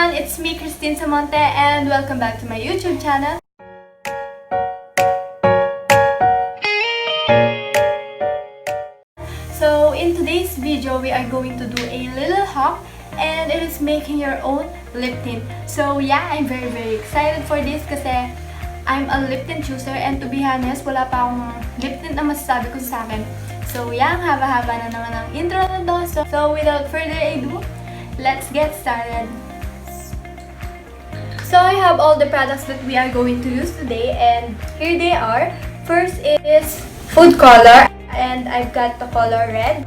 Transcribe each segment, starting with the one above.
everyone, it's me Christine Samonte and welcome back to my YouTube channel. So in today's video, we are going to do a little haul and it is making your own lip tint. So yeah, I'm very excited for this kasi I'm a lip tint user and to be honest, wala pa akong lip tint na masasabi ko sa akin. So yeah, haba-haba na naman ang intro na to. So without further ado, let's get started. So I have all the products that we are going to use today and here they are. First is food color and I've got the color red.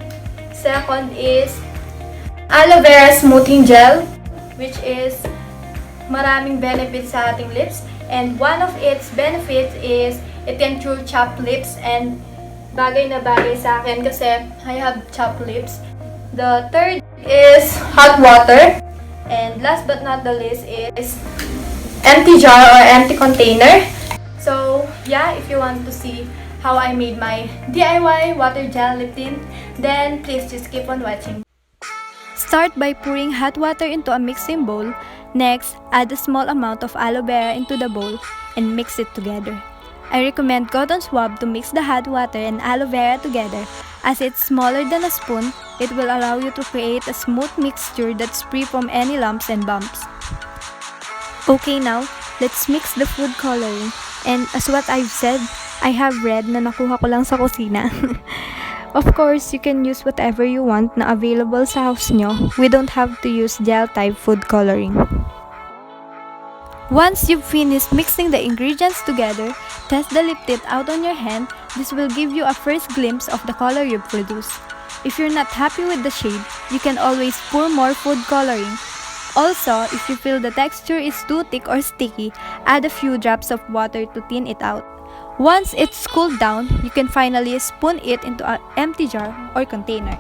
Second is aloe vera smoothing gel which is maraming benefits sa ating lips and one of its benefits is it can cure chapped lips and bagay na bagay sa akin kasi I have chapped lips. The third is hot water and last but not the least is empty jar or empty container. So yeah, if you want to see how I made my DIY water gel lip tint, then please just keep on watching. Start by pouring hot water into a mixing bowl. Next, add a small amount of aloe vera into the bowl and mix it together. I recommend cotton swab to mix the hot water and aloe vera together. As it's smaller than a spoon, it will allow you to create a smooth mixture that's free from any lumps and bumps. Okay, now, let's mix the food coloring. And as what I've said, I have red na nakuha ko lang sa kusina. Of course, you can use whatever you want na available sa house nyo. We don't have to use gel type food coloring. Once you've finished mixing the ingredients together, test the lip tint out on your hand. This will give you a first glimpse of the color you've produced. If you're not happy with the shade, you can always pour more food coloring. Also, if you feel the texture is too thick or sticky, add a few drops of water to thin it out. Once it's cooled down, you can finally spoon it into an empty jar or container.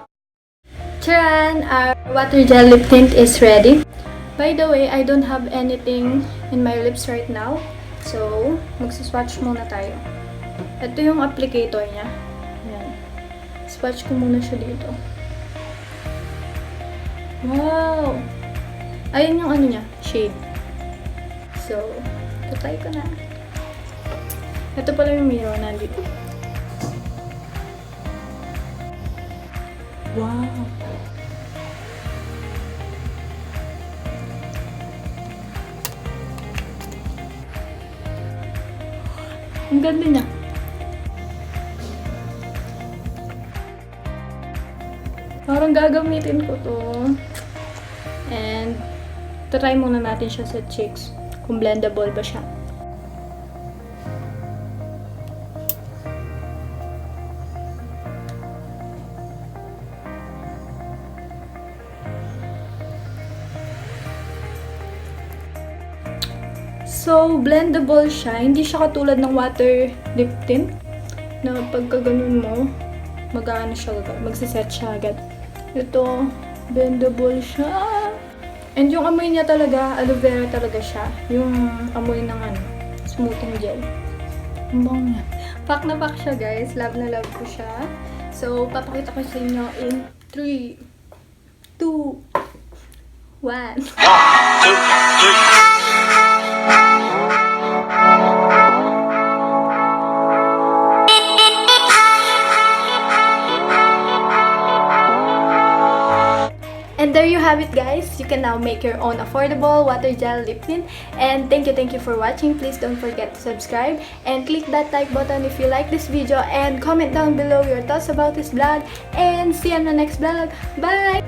Charan! Our water gel lip tint is ready. By the way, I don't have anything in my lips right now. So, magsaswatch muna tayo. Ito yung applicator niya. Ayan. Swatch ko muna siya dito. Wow! Ayun yung ano niya, shade. So, tutay ko na. Ito pala yung mirror nandito. Wow! Ang ganda niya. Parang gagamitin ko to. And try muna natin siya sa cheeks. Kung blendable ba siya. So, blendable siya. Hindi siya katulad ng water lip tint na pagka ganun mo, mag-ano siya agad, magsiset siya agad. Ito, blendable siya. And yung amoy niya talaga, aloe vera talaga siya. Yung amoy ng ano, smoothing gel. Ang bango niya. Pack na pack siya guys. Love na love ko siya. So, papakita ko sa inyo in 3, 2, 1. 1, 2, 3. And there you have it guys, you can now make your own affordable water gel lip tint. And thank you for watching. Please don't forget to subscribe and click that like button if you like this video and comment down below your thoughts about this vlog and see you on the next vlog. Bye!